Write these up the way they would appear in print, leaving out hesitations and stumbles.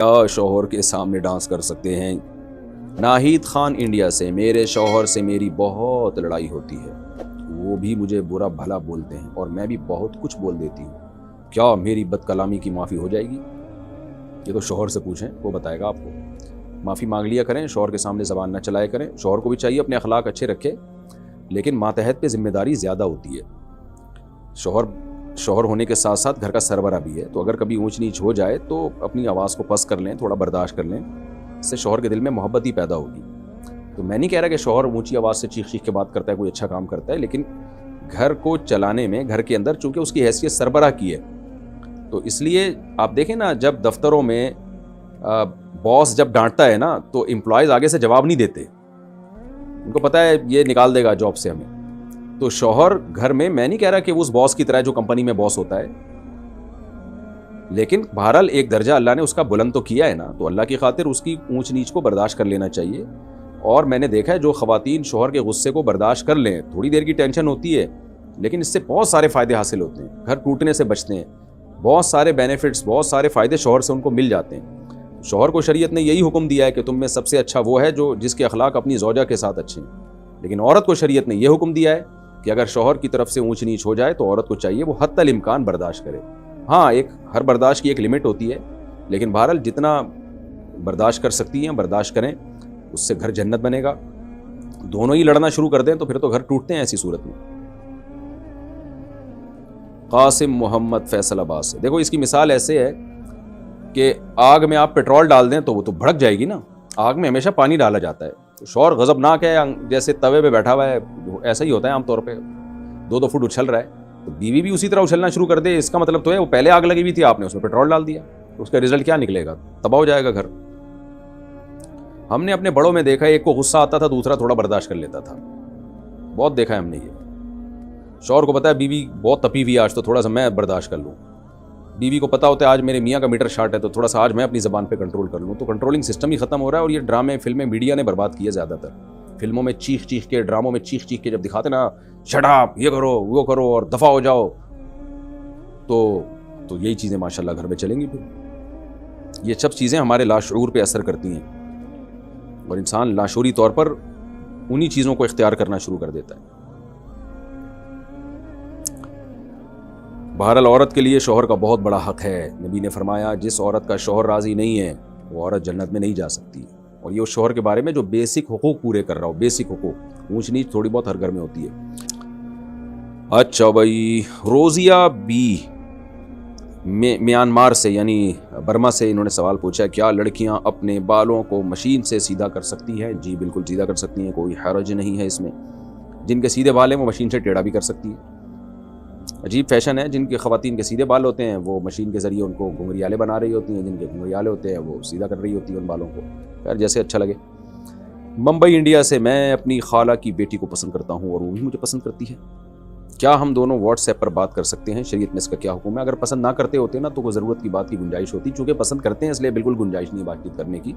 کیا شوہر کے سامنے ڈانس کر سکتے ہیں؟ ناہید خان انڈیا سے: میرے شوہر سے میری بہت لڑائی ہوتی ہے، وہ بھی مجھے برا بھلا بولتے ہیں اور میں بھی بہت کچھ بول دیتی ہوں، کیا میری بد کلامی کی معافی ہو جائے گی؟ یہ تو شوہر سے پوچھیں، وہ بتائے گا آپ کو۔ معافی مانگ لیا کریں، شوہر کے سامنے زبان نہ چلائے کریں۔ شوہر کو بھی چاہیے اپنے اخلاق اچھے رکھے، لیکن ماتحت پہ ذمہ داری زیادہ ہوتی ہے۔ شوہر ہونے کے ساتھ ساتھ گھر کا سربراہ بھی ہے، تو اگر کبھی اونچ نیچ ہو جائے تو اپنی آواز کو پست کر لیں، تھوڑا برداشت کر لیں، اس سے شوہر کے دل میں محبت ہی پیدا ہوگی۔ تو میں نہیں کہہ رہا کہ شوہر اونچی آواز سے چیخ چیخ کے بات کرتا ہے کوئی اچھا کام کرتا ہے، لیکن گھر کو چلانے میں، گھر کے اندر چونکہ اس کی حیثیت سربراہ کی ہے، تو اس لیے آپ دیکھیں نا، جب دفتروں میں باس جب ڈانٹتا ہے نا تو امپلائیز آگے سے جواب نہیں دیتے، ان کو پتہ ہے یہ نکال دے گا جاب سے ہمیں۔ تو شوہر گھر میں نہیں کہہ رہا کہ وہ اس باس کی طرح جو کمپنی میں باس ہوتا ہے، لیکن بہرحال ایک درجہ اللہ نے اس کا بلند تو کیا ہے نا، تو اللہ کی خاطر اس کی اونچ نیچ کو برداشت کر لینا چاہیے۔ اور میں نے دیکھا ہے جو خواتین شوہر کے غصے کو برداشت کر لیں، تھوڑی دیر کی ٹینشن ہوتی ہے لیکن اس سے بہت سارے فائدے حاصل ہوتے ہیں، گھر ٹوٹنے سے بچتے ہیں، بہت سارے بینیفٹس، بہت سارے فائدے شوہر سے ان کو مل جاتے ہیں۔ شوہر کو شریعت نے یہی حکم دیا ہے کہ تم میں سب سے اچھا وہ ہے جس کے اخلاق اپنی زوجہ کے ساتھ اچھے ہیں، لیکن عورت کو شریعت نے یہ حکم دیا ہے کہ اگر شوہر کی طرف سے اونچ نیچ ہو جائے تو عورت کو چاہیے وہ حتی الامکان برداشت کرے۔ ہاں، ہر برداشت کی ایک لمٹ ہوتی ہے، لیکن بہرحال جتنا برداشت کر سکتی ہیں برداشت کریں، اس سے گھر جنت بنے گا۔ دونوں ہی لڑنا شروع کر دیں تو پھر تو گھر ٹوٹتے ہیں ایسی صورت میں۔ قاسم محمد فیصل آباد سے: دیکھو اس کی مثال ایسے ہے کہ آگ میں آپ پیٹرول ڈال دیں تو وہ تو بھڑک جائے گی نا، آگ میں ہمیشہ پانی ڈالا جاتا ہے۔ شوہر غضبناک ہے، جیسے توے پہ بیٹھا ہوا ہے، ایسا ہی ہوتا ہے عام طور پہ، 2 فٹ اچھل رہا ہے، تو بیوی بھی اسی طرح اچھلنا شروع کر دے، اس کا مطلب تو ہے وہ پہلے آگ لگی ہوئی تھی، آپ نے اس میں پیٹرول ڈال دیا، تو اس کا رزلٹ کیا نکلے گا؟ تباہ ہو جائے گا گھر۔ ہم نے اپنے بڑوں میں دیکھا ہے، ایک کو غصہ آتا تھا، دوسرا تھوڑا برداشت کر لیتا تھا، بہت دیکھا ہے ہم نے یہ۔ شوہر کو پتا ہے بیوی بہت تپی ہوئی ہے آج، تو تھوڑا سا میں برداشت کر لوں، بیوی کو پتا ہوتا ہے آج میرے میاں کا میٹر شارٹ ہے تو تھوڑا سا آج میں اپنی زبان پہ کنٹرول کر لوں، تو کنٹرولنگ سسٹم ہی ختم ہو رہا ہے۔ اور یہ ڈرامے، فلمیں میڈیا نے برباد کیے، زیادہ تر فلموں میں چیخ چیخ کے، ڈراموں میں چیخ چیخ کے جب دکھاتے نا، شٹ اپ، یہ کرو وہ کرو اور دفع ہو جاؤ، تو یہی چیزیں ماشاءاللہ گھر میں چلیں گی۔ پھر یہ سب چیزیں ہمارے لاشعور پہ اثر کرتی ہیں اور انسان لاشعوری طور پر انہی چیزوں کو اختیار کرنا شروع کر دیتا ہے۔ بہرحال عورت کے لیے شوہر کا بہت بڑا حق ہے، نبی نے فرمایا جس عورت کا شوہر راضی نہیں ہے وہ عورت جنت میں نہیں جا سکتی، اور یہ اس شوہر کے بارے میں جو بیسک حقوق پورے کر رہا ہو، بیسک حقوق، اونچ نیچ تھوڑی بہت ہر گھر میں ہوتی ہے۔ اچھا بھائی، روزیہ بی میانمار سے یعنی برما سے، انہوں نے سوال پوچھا ہے کیا لڑکیاں اپنے بالوں کو مشین سے سیدھا کر سکتی ہیں؟ جی بالکل سیدھا کر سکتی ہیں، کوئی حرج نہیں ہے اس میں۔ جن کے سیدھے بال ہیں وہ مشین سے ٹیڑھا بھی کر سکتی ہیں۔ عجیب فیشن ہے، جن کے خواتین کے سیدھے بال ہوتے ہیں وہ مشین کے ذریعے ان کو گھنگریالے بنا رہی ہوتی ہیں، جن کے گھنگریالے ہوتے ہیں وہ سیدھا کر رہی ہوتی ہیں ان بالوں کو، خیر جیسے اچھا لگے۔ ممبئی انڈیا سے: میں اپنی خالہ کی بیٹی کو پسند کرتا ہوں اور وہ بھی مجھے پسند کرتی ہے، کیا ہم دونوں واٹس ایپ پر بات کر سکتے ہیں؟ شریعت میں اس کا کیا حکم ہے؟ اگر پسند نہ کرتے ہوتے نا تو کوئی ضرورت کی بات کی گنجائش ہوتی، چونکہ پسند کرتے ہیں اس لیے بالکل گنجائش نہیں بات چیت کرنے کی۔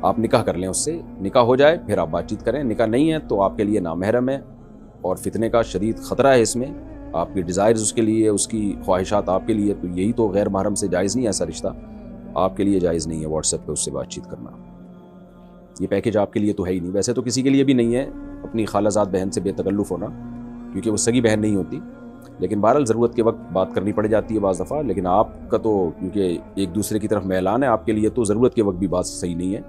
آپ نکاح کر لیں، اس سے نکاح ہو جائے پھر آپ بات چیت کریں، نکاح نہیں ہے تو آپ کے لیے نامحرم ہے اور فتنے کا شدید خطرہ ہے اس میں، آپ کی ڈیزائرز اس کے لیے، اس کی خواہشات آپ کے لیے، تو یہی تو غیر محرم سے جائز نہیں ہے، ایسا رشتہ آپ کے لیے جائز نہیں ہے واٹس ایپ پہ اس سے بات چیت کرنا، یہ پیکیج آپ کے لیے تو ہے ہی نہیں۔ ویسے تو کسی کے لیے بھی نہیں ہے اپنی خالہ زاد بہن سے بے تکلف ہونا، کیونکہ وہ سگی بہن نہیں ہوتی، لیکن بہرحال ضرورت کے وقت بات کرنی پڑ جاتی ہے بعض دفعہ، لیکن آپ کا تو کیونکہ ایک دوسرے کی طرف میلان ہے، آپ کے لیے تو ضرورت کے وقت بھی بات صحیح نہیں ہے،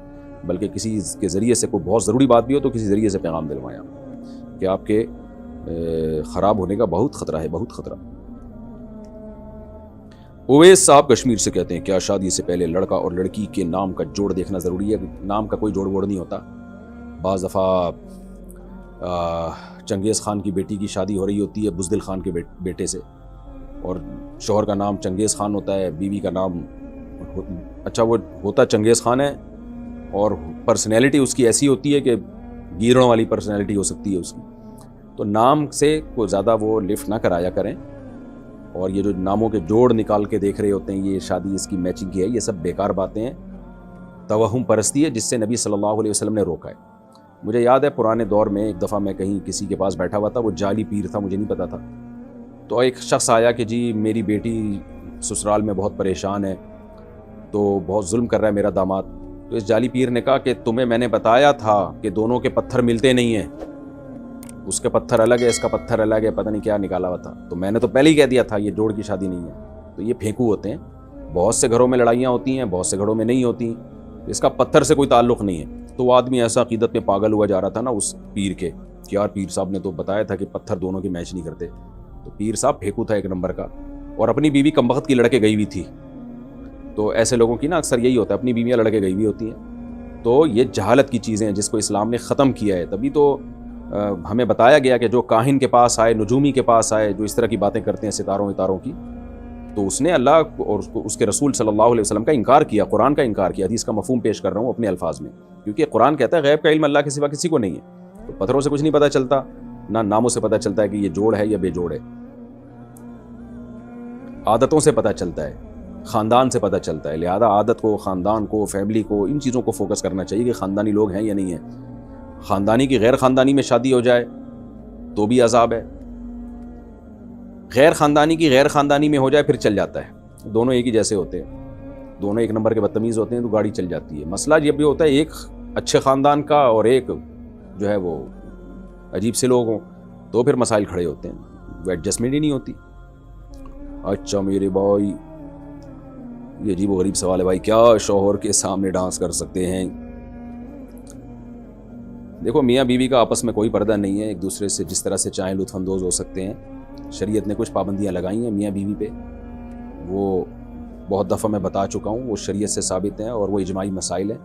بلکہ کسی کے ذریعے سے کوئی بہت ضروری بات بھی ہو تو کسی ذریعے سے پیغام دلوائیں آپ کہ آپ کے خراب ہونے کا بہت خطرہ ہے، بہت خطرہ۔ اویس صاحب کشمیر سے کہتے ہیں کیا شادی سے پہلے لڑکا اور لڑکی کے نام کا جوڑ دیکھنا ضروری ہے؟ نام کا کوئی جوڑ ووڑ نہیں ہوتا، بعض دفعہ چنگیز خان کی بیٹی کی شادی ہو رہی ہوتی ہے بزدل خان کے بیٹے سے، اور شوہر کا نام چنگیز خان ہوتا ہے، بیوی کا نام اچھا وہ ہوتا چنگیز خان ہے، اور پرسنالٹی اس کی ایسی ہوتی ہے کہ گیروں والی پرسنالٹی ہو سکتی ہے اس کی، تو نام سے کوئی زیادہ وہ لفٹ نہ کرایا کریں، اور یہ جو ناموں کے جوڑ نکال کے دیکھ رہے ہوتے ہیں یہ شادی اس کی میچنگ کی ہے، یہ سب بیکار باتیں ہیں، توہم پرستی ہے جس سے نبی صلی اللہ علیہ وسلم نے روکا ہے۔ مجھے یاد ہے پرانے دور میں ایک دفعہ میں کہیں کسی کے پاس بیٹھا ہوا تھا، وہ جعلی پیر تھا، مجھے نہیں پتا تھا، تو ایک شخص آیا کہ جی میری بیٹی سسرال میں بہت پریشان ہے تو بہت ظلم کر رہا ہے میرا داماد. تو اس جعلی پیر نے کہا کہ تمہیں میں نے بتایا تھا کہ دونوں کے پتھر ملتے نہیں ہیں, اس کے پتھر الگ ہے, اس کا پتھر الگ ہے, پتہ نہیں کیا نکالا ہوا تھا. تو میں نے تو پہلے ہی کہہ دیا تھا یہ جوڑ کی شادی نہیں ہے. تو یہ پھینکو ہوتے ہیں. بہت سے گھروں میں لڑائیاں ہوتی ہیں, بہت سے گھروں میں نہیں ہوتی, اس کا پتھر سے کوئی تعلق نہیں ہے. تو وہ آدمی ایسا عقیدت میں پاگل ہوا جا رہا تھا نا اس پیر کے, کہ یار پیر صاحب نے تو بتایا تھا کہ پتھر دونوں کے میچ نہیں کرتے. تو پیر صاحب پھینکو تھا ایک نمبر کا, اور اپنی بیوی کمبخت کی لڑکے گئی ہوئی تھی. تو ایسے لوگوں کی نا اکثر یہی ہوتا ہے, اپنی بیویاں لڑکے گئی ہوئی ہوتی ہیں. تو یہ جہالت کی چیزیں ہیں جس کو اسلام نے ختم کیا ہے. تبھی تو ہمیں بتایا گیا کہ جو کاہن کے پاس آئے, نجومی کے پاس آئے, جو اس طرح کی باتیں کرتے ہیں ستاروں اتاروں کی, تو اس نے اللہ اور اس کے رسول صلی اللہ علیہ وسلم کا انکار کیا, قرآن کا انکار کیا. حدیث کا مفہوم پیش کر رہا ہوں اپنے الفاظ میں, کیونکہ قرآن کہتا ہے غیب کا علم اللہ کے سوا کسی کو نہیں ہے. تو پتھروں سے کچھ نہیں پتہ چلتا, نہ ناموں سے پتہ چلتا ہے کہ یہ جوڑ ہے یا بے جوڑ ہے. عادتوں سے پتہ چلتا ہے, خاندان سے پتہ چلتا ہے. لہذا عادت کو, خاندان کو, فیملی کو, ان چیزوں کو فوکس کرنا چاہیے کہ خاندانی لوگ ہیں یا نہیں ہیں. خاندانی کی غیر خاندانی میں شادی ہو جائے تو بھی عذاب ہے, غیر خاندانی کی غیر خاندانی میں ہو جائے پھر چل جاتا ہے. دونوں ایک ہی جیسے ہوتے ہیں, دونوں ایک نمبر کے بدتمیز ہوتے ہیں تو گاڑی چل جاتی ہے. مسئلہ یہ بھی ہوتا ہے ایک اچھے خاندان کا اور ایک جو ہے وہ عجیب سے لوگ ہوں, تو پھر مسائل کھڑے ہوتے ہیں, وہ ایڈجسٹمنٹ ہی نہیں ہوتی. اچھا میرے بھائی, یہ عجیب و غریب سوال ہے بھائی, کیا شوہر کے سامنے ڈانس کر سکتے ہیں؟ دیکھو میاں بیوی کا آپس میں کوئی پردہ نہیں ہے, ایک دوسرے سے جس طرح سے چاہیں لطف اندوز ہو سکتے ہیں. شریعت نے کچھ پابندیاں لگائی ہیں میاں بیوی پہ, وہ بہت دفعہ میں بتا چکا ہوں, وہ شریعت سے ثابت ہیں اور وہ اجماعی مسائل ہیں,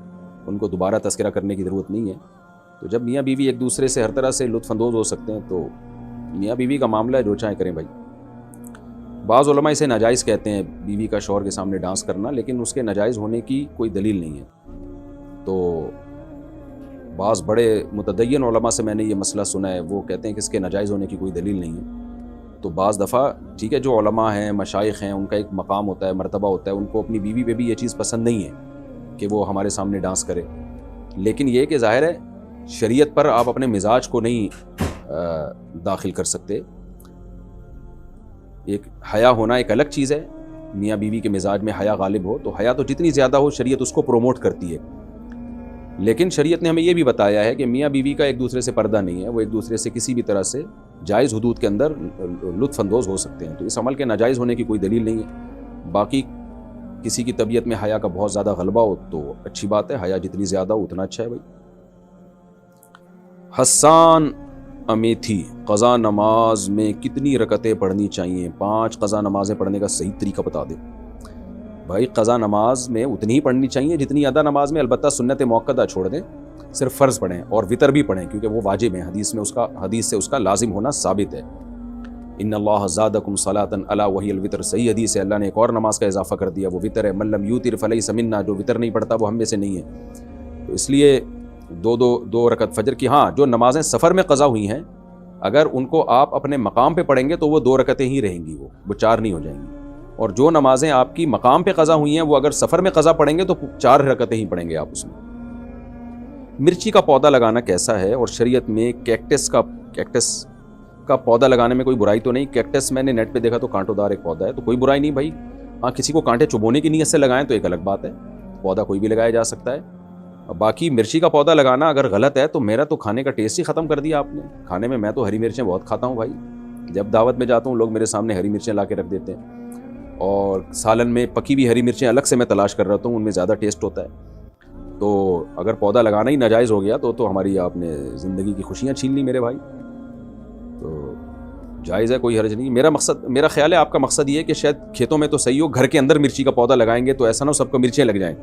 ان کو دوبارہ تذکرہ کرنے کی ضرورت نہیں ہے. تو جب میاں بیوی ایک دوسرے سے ہر طرح سے لطف اندوز ہو سکتے ہیں تو میاں بیوی کا معاملہ ہے, جو چاہیں کریں بھائی. بعض علماء اسے ناجائز کہتے ہیں بیوی کا شوہر کے سامنے ڈانس کرنا, لیکن اس کے ناجائز ہونے کی کوئی دلیل نہیں ہے. تو بعض بڑے متدین علماء سے میں نے یہ مسئلہ سنا ہے, وہ کہتے ہیں کہ اس کے ناجائز ہونے کی کوئی دلیل نہیں ہے. تو بعض دفعہ ٹھیک ہے, جو علماء ہیں, مشائخ ہیں, ان کا ایک مقام ہوتا ہے, مرتبہ ہوتا ہے, ان کو اپنی بیوی پہ بھی یہ چیز پسند نہیں ہے کہ وہ ہمارے سامنے ڈانس کرے. لیکن یہ کہ ظاہر ہے شریعت پر آپ اپنے مزاج کو نہیں داخل کر سکتے. ایک حیا ہونا ایک الگ چیز ہے, میاں بیوی کے مزاج میں حیا غالب ہو تو حیا تو جتنی زیادہ ہو شریعت اس کو پروموٹ کرتی ہے. لیکن شریعت نے ہمیں یہ بھی بتایا ہے کہ میاں بیوی کا ایک دوسرے سے پردہ نہیں ہے, وہ ایک دوسرے سے کسی بھی طرح سے جائز حدود کے اندر لطف اندوز ہو سکتے ہیں. تو اس عمل کے ناجائز ہونے کی کوئی دلیل نہیں ہے. باقی کسی کی طبیعت میں حیا کا بہت زیادہ غلبہ ہو تو اچھی بات ہے, حیا جتنی زیادہ ہو اتنا اچھا ہے بھائی. حسان امیتھی, قضا نماز میں کتنی رکعتیں پڑھنی چاہیے؟ 5 قضا نمازیں پڑھنے کا صحیح طریقہ بتا دیں. بھائی قضا نماز میں اتنی ہی پڑھنی چاہیے جتنی ادا نماز میں, البتہ سنت موقدہ چھوڑ دیں, صرف فرض پڑھیں اور وطر بھی پڑھیں کیونکہ وہ واجب ہیں, حدیث سے اس کا لازم ہونا ثابت ہے. ان اللہ زادکم صلاۃ الا وہی الوتر, صحیح حدیث ہے. اللہ نے ایک اور نماز کا اضافہ کر دیا, وہ وطر ہے. من لم یوتر فلیس منا, جو وطر نہیں پڑھتا وہ ہم میں سے نہیں ہے. تو اس لیے دو رکعت فجر کی, ہاں جو نمازیں سفر میں قضا ہوئی ہیں اگر ان کو آپ اپنے مقام پہ پڑھیں گے تو وہ 2 رکعتیں ہی رہیں گی, وہ 4 نہیں ہو جائیں گی. اور جو نمازیں آپ کی مقام پہ قضا ہوئی ہیں وہ اگر سفر میں قضا پڑھیں گے تو 4 رکعتیں ہی پڑھیں گے آپ اس میں. مرچی کا پودا لگانا کیسا ہے, اور شریعت میں کیکٹس کا پودا لگانے میں کوئی برائی تو نہیں؟ کیکٹس میں نے نیٹ پہ دیکھا تو کانٹوں دار ایک پودا ہے, تو کوئی برائی نہیں بھائی. ہاں کسی کو کانٹے چبونے کی نیت سے لگائیں تو ایک الگ بات ہے, پودا کوئی بھی لگایا جا سکتا ہے. باقی مرچی کا پودا لگانا اگر غلط ہے تو میرا تو کھانے کا ٹیسٹ ہی ختم کر دیا آپ نے. کھانے میں تو ہری مرچیں بہت کھاتا ہوں بھائی, جب دعوت میں جاتا ہوں لوگ میرے سامنے ہری مرچیں لا کے رکھ دیتے ہیں, اور سالن میں پکی ہوئی ہری مرچیں الگ سے میں تلاش کر رہا ہوں, ان میں زیادہ ٹیسٹ ہوتا ہے. تو اگر پودا لگانا ہی ناجائز ہو گیا تو ہماری آپ نے زندگی کی خوشیاں چھین لی میرے بھائی. تو جائز ہے, کوئی حرج نہیں. میرا خیال ہے آپ کا مقصد یہ ہے کہ شاید کھیتوں میں تو صحیح ہو, گھر کے اندر مرچی کا پودا لگائیں گے تو ایسا نہ ہو سب کو مرچیں لگ جائیں.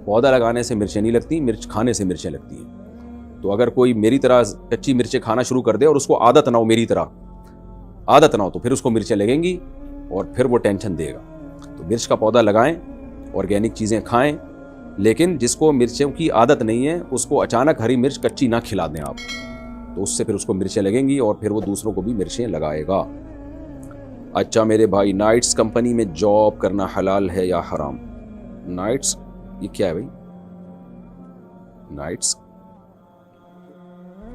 پودا لگانے سے مرچیں نہیں لگتی, مرچ کھانے سے مرچیں لگتی ہیں. تو اگر کوئی میری طرح کچی مرچیں کھانا شروع کر دے اور اس کو عادت نہ ہو, میری طرح عادت نہ ہو, تو پھر اس کو مرچیں لگیں گی اور پھر وہ ٹینشن دے گا. تو مرچ کا پودا لگائیں, آرگینک چیزیں کھائیں, لیکن جس کو مرچوں کی عادت نہیں ہے اس کو اچانک ہری مرچ کچی نہ کھلا دیں آپ, تو اس سے پھر اس کو مرچیں لگیں گی اور پھر وہ دوسروں کو بھی مرچیں لگائے گا. اچھا میرے بھائی, نائٹس کمپنی میں جاب کرنا حلال ہے یا حرام؟ نائٹس یہ کیا ہے بھائی؟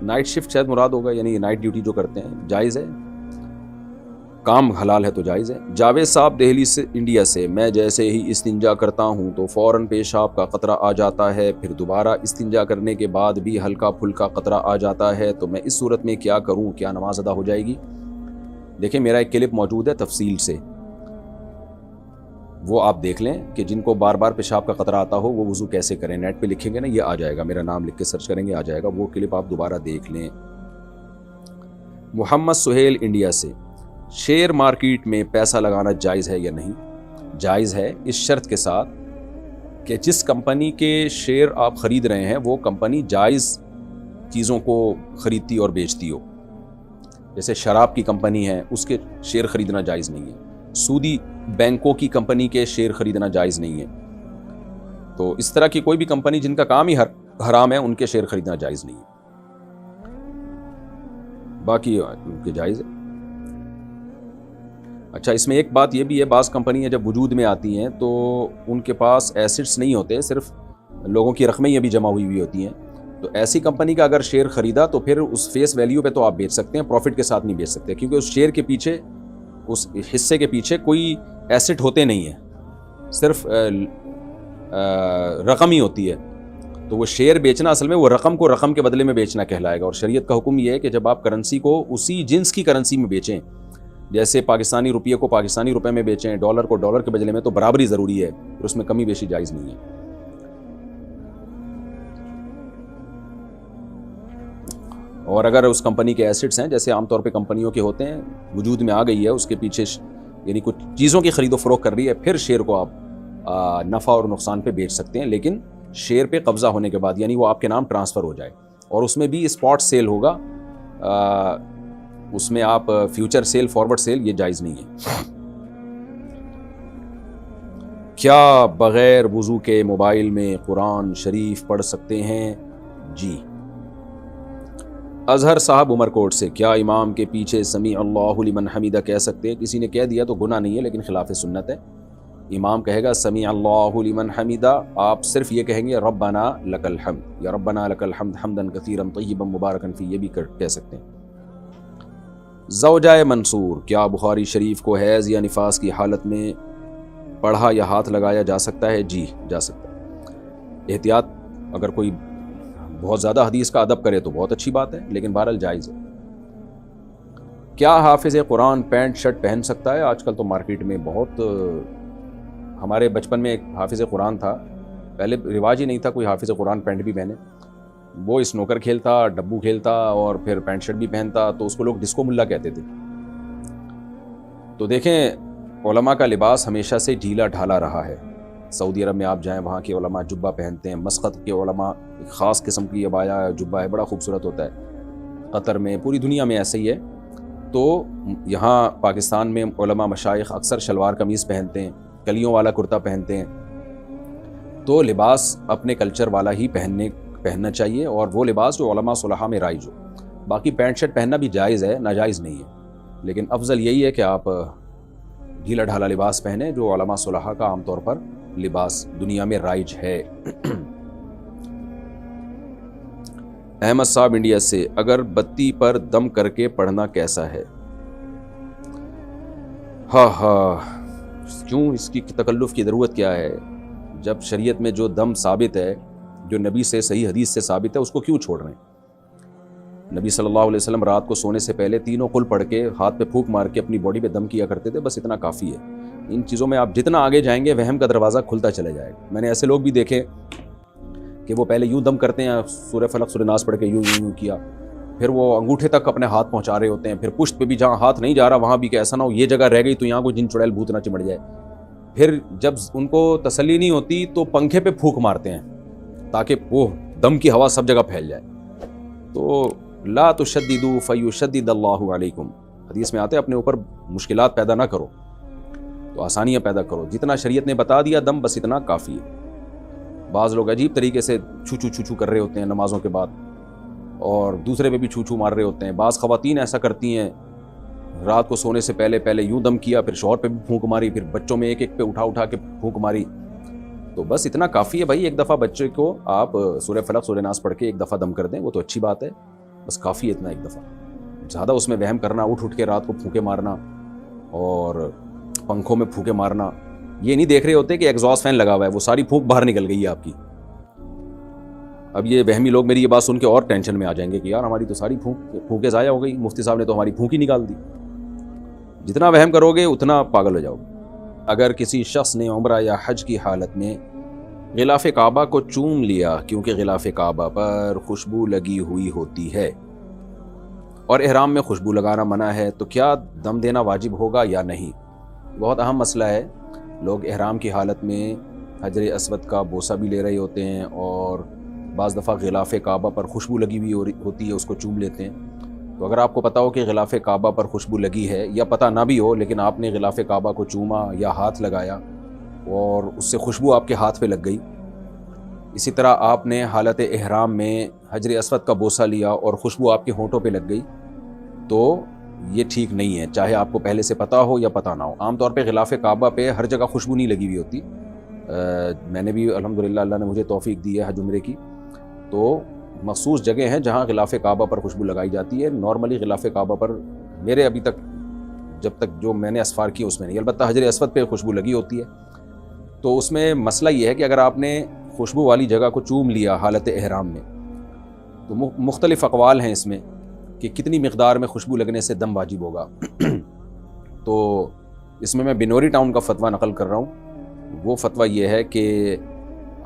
نائٹ شفٹ شاید مراد ہوگا, یعنی نائٹ ڈیوٹی جو کرتے ہیں, جائز ہے. کام حلال ہے تو جائز ہے۔ جاوید صاحب دہلی سے انڈیا سے، میں جیسے ہی استنجا کرتا ہوں تو فوراً پیشاب کا قطرہ آ جاتا ہے، پھر دوبارہ استنجا کرنے کے بعد بھی ہلکا پھلکا قطرہ آ جاتا ہے، تو میں اس صورت میں کیا کروں؟ کیا نماز ادا ہو جائے گی؟ دیکھیں میرا ایک کلپ موجود ہے تفصیل سے، وہ آپ دیکھ لیں کہ جن کو بار بار پیشاب کا قطرہ آتا ہو وہ وضو کیسے کریں، نیٹ پہ لکھیں گے نا یہ آ جائے گا، میرا نام لکھ کے سرچ کریں گے آ جائے گا، وہ کلپ آپ دوبارہ دیکھ لیں۔ محمد سہیل انڈیا سے، شیئر مارکیٹ میں پیسہ لگانا جائز ہے یا نہیں؟ جائز ہے، اس شرط کے ساتھ کہ جس کمپنی کے شیئر آپ خرید رہے ہیں وہ کمپنی جائز چیزوں کو خریدتی اور بیچتی ہو۔ جیسے شراب کی کمپنی ہے اس کے شیئر خریدنا جائز نہیں ہے، سودی بینکوں کی کمپنی کے شیئر خریدنا جائز نہیں ہے، تو اس طرح کی کوئی بھی کمپنی جن کا کام ہی حرام ہے ان کے شیئر خریدنا جائز نہیں ہے، باقی ان کے جائز ہے۔ اچھا اس میں ایک بات یہ بھی ہے، بعض کمپنیاں جب وجود میں آتی ہیں تو ان کے پاس ایسٹس نہیں ہوتے، صرف لوگوں کی رقمیں یہ بھی جمع ہوئی ہوتی ہیں، تو ایسی کمپنی کا اگر شیئر خریدا تو پھر اس فیس ویلیو پہ تو آپ بیچ سکتے ہیں، پروفٹ کے ساتھ نہیں بیچ سکتے، کیونکہ اس شیئر کے پیچھے، اس حصے کے پیچھے کوئی ایسٹ ہوتے نہیں ہیں، صرف رقم ہی ہوتی ہے، تو وہ شیئر بیچنا اصل میں وہ رقم کو رقم کے بدلے میں بیچنا کہلائے گا، اور شریعت کا حکم یہ ہے کہ جب آپ کرنسی کو اسی جنس کی کرنسی میں بیچیں، جیسے پاکستانی روپیے کو پاکستانی روپے میں بیچیں، ڈالر کو ڈالر کے بدلے میں، تو برابری ضروری ہے، اور اس میں کمی بیشی جائز نہیں ہے۔ اور اگر اس کمپنی کے ایسٹس ہیں، جیسے عام طور پہ کمپنیوں کے ہوتے ہیں، وجود میں آ گئی ہے، اس کے پیچھے یعنی کچھ چیزوں کی خرید و فروخت کر رہی ہے، پھر شیئر کو آپ نفع اور نقصان پہ بیچ سکتے ہیں، لیکن شیئر پہ قبضہ ہونے کے بعد، یعنی وہ آپ کے نام ٹرانسفر ہو جائے، اور اس میں بھی اسپاٹ سیل ہوگا، اس میں آپ فیوچر سیل، فارورڈ سیل یہ جائز نہیں ہے۔ کیا بغیر وضو کے موبائل میں قرآن شریف پڑھ سکتے ہیں؟ جی۔ اظہر صاحب عمر کوٹ سے، کیا امام کے پیچھے سمیع اللہ لمن حمیدہ کہہ سکتے ہیں؟ کسی نے کہہ دیا تو گناہ نہیں ہے، لیکن خلاف سنت ہے، امام کہے گا سمیع اللہ لمن حمیدہ، آپ صرف یہ کہیں گے ربنا لک الحمد یا ربنا لک الحمد حمدا کثیرا طیبا مبارکا فی، یہ بھی کہہ سکتے ہیں۔ زوجہ منصور، کیا بخاری شریف کو حیض یا نفاس کی حالت میں پڑھا یا ہاتھ لگایا جا سکتا ہے؟ جی جا سکتا ہے، احتیاط، اگر کوئی بہت زیادہ حدیث کا ادب کرے تو بہت اچھی بات ہے، لیکن بہرحال جائز ہے۔ کیا حافظ قرآن پینٹ شرٹ پہن سکتا ہے؟ آج کل تو مارکیٹ میں بہت، ہمارے بچپن میں ایک حافظ قرآن تھا، پہلے رواج ہی نہیں تھا کوئی حافظ قرآن پینٹ بھی پہنے، وہ اسنوکر کھیلتا، ڈبو کھیلتا اور پھر پینٹ شرٹ بھی پہنتا، تو اس کو لوگ ڈسکو ملا کہتے تھے۔ تو دیکھیں علماء کا لباس ہمیشہ سے ڈھیلا ڈھالا رہا ہے، سعودی عرب میں آپ جائیں وہاں کے علماء جبہ پہنتے ہیں، مسقط کے علماء ایک خاص قسم کی عبایا جبہ ہے، بڑا خوبصورت ہوتا ہے، قطر میں، پوری دنیا میں ایسے ہی ہے، تو یہاں پاکستان میں علماء مشائخ اکثر شلوار قمیض پہنتے ہیں، کلیوں والا کرتا پہنتے ہیں، تو لباس اپنے کلچر والا ہی پہننا چاہیے، اور وہ لباس جو علماء صلحاء میں رائج ہو۔ باقی پینٹ شرٹ پہننا بھی جائز ہے، ناجائز نہیں ہے، لیکن افضل یہی ہے کہ آپ ڈھیلا ڈھالا لباس پہنے جو علماء صلحاء کا عام طور پر لباس دنیا میں رائج ہے۔ احمد صاحب انڈیا سے، اگر بتی پر دم کر کے پڑھنا کیسا ہے؟ کیوں اس کی تکلف کی ضرورت کیا ہے؟ جب شریعت میں جو دم ثابت ہے، جو نبی سے صحیح حدیث سے ثابت ہے، اس کو کیوں چھوڑ رہے ہیں؟ نبی صلی اللہ علیہ وسلم رات کو سونے سے پہلے تینوں قل پڑھ کے ہاتھ پہ پھونک مار کے اپنی باڈی پہ دم کیا کرتے تھے، بس اتنا کافی ہے۔ ان چیزوں میں آپ جتنا آگے جائیں گے وہم کا دروازہ کھلتا چلے جائے گا۔ میں نے ایسے لوگ بھی دیکھے کہ وہ پہلے یوں دم کرتے ہیں، سورہ فلق سورہ ناس پڑھ کے یوں یوں کیا، پھر وہ انگوٹھے تک اپنے ہاتھ پہنچا رہے ہوتے ہیں، پھر پشت پہ بھی جہاں ہاتھ نہیں جا رہا وہاں بھی کہ ایسا نہ ہو یہ جگہ رہ گئی تو یہاں کوئی جن چڑیل بھوت نہ چمڑ جائے۔ پھر جب ان کو تسلی نہیں ہوتی تو پنکھے پہ پھونک مارتے ہیں تاکہ وہ دم کی ہوا سب جگہ پھیل جائے۔ تو لا تشددوا فیشدد اللہ علیکم، حدیث میں آتے ہیں اپنے اوپر مشکلات پیدا نہ کرو تو آسانیاں پیدا کرو، جتنا شریعت نے بتا دیا دم بس اتنا کافی ہے۔ بعض لوگ عجیب طریقے سے چھو کر رہے ہوتے ہیں نمازوں کے بعد، اور دوسرے پہ بھی چھو مار رہے ہوتے ہیں۔ بعض خواتین ایسا کرتی ہیں، رات کو سونے سے پہلے یوں دم کیا، پھر شوہر پہ بھی پھونک ماری، پھر بچوں میں ایک ایک پہ اٹھا کے پھونک ماری۔ تو بس اتنا کافی ہے بھائی، ایک دفعہ بچے کو آپ سورہ فلق سورہ ناس پڑھ کے ایک دفعہ دم کر دیں، وہ تو اچھی بات ہے، بس کافی ہے اتنا ایک دفعہ۔ زیادہ اس میں وہم کرنا، اٹھ کے رات کو پھونکے مارنا، اور پنکھوں میں پھونکے مارنا، یہ نہیں دیکھ رہے ہوتے کہ ایگزاسٹ فین لگا ہوا ہے، وہ ساری پھونک باہر نکل گئی ہے آپ کی۔ اب یہ وہمی لوگ میری یہ بات سن کے اور ٹینشن میں آ جائیں گے کہ یار ہماری تو ساری پھونکیں ضائع ہو گئی، مفتی صاحب نے تو ہماری پھونک ہی نکال دی۔ جتنا وہم کرو گے اتنا پاگل ہو جاؤ گے۔ اگر کسی شخص نے عمرہ یا حج کی حالت میں غلاف کعبہ کو چوم لیا کیونکہ غلاف کعبہ پر خوشبو لگی ہوئی ہوتی ہے اور احرام میں خوشبو لگانا منع ہے، تو کیا دم دینا واجب ہوگا یا نہیں؟ بہت اہم مسئلہ ہے۔ لوگ احرام کی حالت میں حجر اسود کا بوسہ بھی لے رہے ہوتے ہیں اور بعض دفعہ غلاف کعبہ پر خوشبو لگی ہوئی ہوتی ہے، اس کو چوم لیتے ہیں۔ تو اگر آپ کو پتہ ہو کہ غلاف کعبہ پر خوشبو لگی ہے، یا پتہ نہ بھی ہو لیکن آپ نے غلاف کعبہ کو چوما یا ہاتھ لگایا اور اس سے خوشبو آپ کے ہاتھ پہ لگ گئی، اسی طرح آپ نے حالت احرام میں حجر اسود کا بوسہ لیا اور خوشبو آپ کے ہونٹوں پہ لگ گئی، تو یہ ٹھیک نہیں ہے، چاہے آپ کو پہلے سے پتہ ہو یا پتہ نہ ہو۔ عام طور پہ غلاف کعبہ پہ ہر جگہ خوشبو نہیں لگی ہوئی ہوتی۔ میں نے بھی الحمدللہ اللہ نے مجھے توفیق دی ہے حج عمرے کی، تو مخصوص جگہ ہیں جہاں غلاف کعبہ پر خوشبو لگائی جاتی ہے۔ نارملی غلاف کعبہ پر میرے ابھی تک جب تک جو میں نے اسفار کی اس میں نہیں، البتہ حجر اسود پہ خوشبو لگی ہوتی ہے۔ تو اس میں مسئلہ یہ ہے کہ اگر آپ نے خوشبو والی جگہ کو چوم لیا حالت احرام میں، تو مختلف اقوال ہیں اس میں کہ کتنی مقدار میں خوشبو لگنے سے دم واجب ہوگا۔ تو اس میں بنوری ٹاؤن کا فتویٰ نقل کر رہا ہوں۔ وہ فتویٰ یہ ہے کہ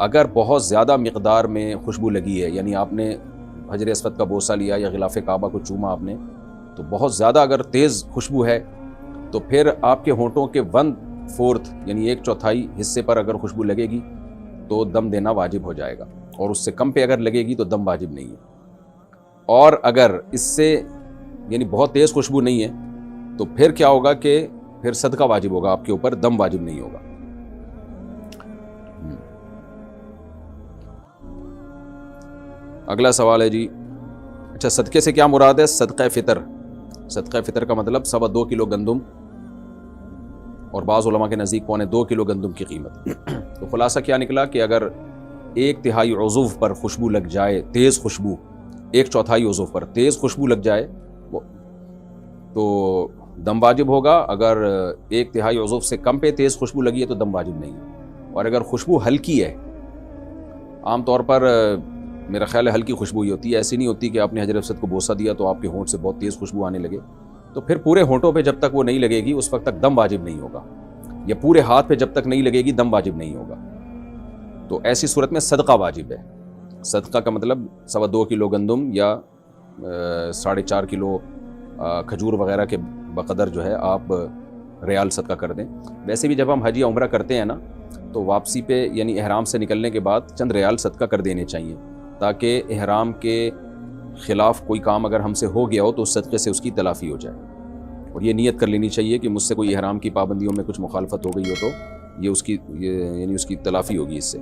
اگر بہت زیادہ مقدار میں خوشبو لگی ہے، یعنی آپ نے حجر اسود کا بوسہ لیا یا غلاف کعبہ کو چوما آپ نے، تو بہت زیادہ اگر تیز خوشبو ہے تو پھر آپ کے ہونٹوں کے 1/4 یعنی 1/4 حصے پر اگر خوشبو لگے گی تو دم دینا واجب ہو جائے گا، اور اس سے کم پہ اگر لگے گی تو دم واجب نہیں ہے۔ اور اگر اس سے یعنی بہت تیز خوشبو نہیں ہے تو پھر کیا ہوگا کہ پھر صدقہ واجب ہوگا آپ کے اوپر، دم واجب نہیں ہوگا۔ اگلا سوال ہے جی، اچھا صدقے سے کیا مراد ہے؟ صدقہ فطر۔ صدقہ فطر کا مطلب 2.25 کلو گندم، اور بعض علماء کے نزدیک 2.25 کلو گندم کی قیمت۔ تو خلاصہ کیا نکلا کہ اگر 1/3 عضو پر خوشبو لگ جائے، تیز خوشبو، 1/4 عضو پر تیز خوشبو لگ جائے تو دم واجب ہوگا۔ اگر 1/3 عضو سے کم پہ تیز خوشبو لگی ہے تو دم واجب نہیں ہے۔ اور اگر خوشبو ہلکی ہے، عام طور پر میرا خیال ہے ہلکی خوشبو ہی ہوتی ہے، ایسی نہیں ہوتی کہ آپ نے حجر اسود کو بوسہ دیا تو آپ کے ہونٹ سے بہت تیز خوشبو آنے لگے، تو پھر پورے ہونٹوں پہ جب تک وہ نہیں لگے گی اس وقت تک دم واجب نہیں ہوگا، یا پورے ہاتھ پہ جب تک نہیں لگے گی دم واجب نہیں ہوگا۔ تو ایسی صورت میں صدقہ واجب ہے۔ صدقہ کا مطلب 2.25 کلو گندم یا 4.5 کلو کھجور وغیرہ کے بقدر جو ہے آپ ریال صدقہ کر دیں۔ ویسے بھی جب ہم حج یا عمرہ کرتے ہیں نا تو واپسی پہ یعنی احرام سے نکلنے کے بعد چند ریال صدقہ کر دینے چاہیے، تاکہ احرام کے خلاف کوئی کام اگر ہم سے ہو گیا ہو تو اس صدقے سے اس کی تلافی ہو جائے۔ اور یہ نیت کر لینی چاہیے کہ مجھ سے کوئی احرام کی پابندیوں میں کچھ مخالفت ہو گئی ہو تو یہ اس کی یعنی اس کی تلافی ہوگی اس سے۔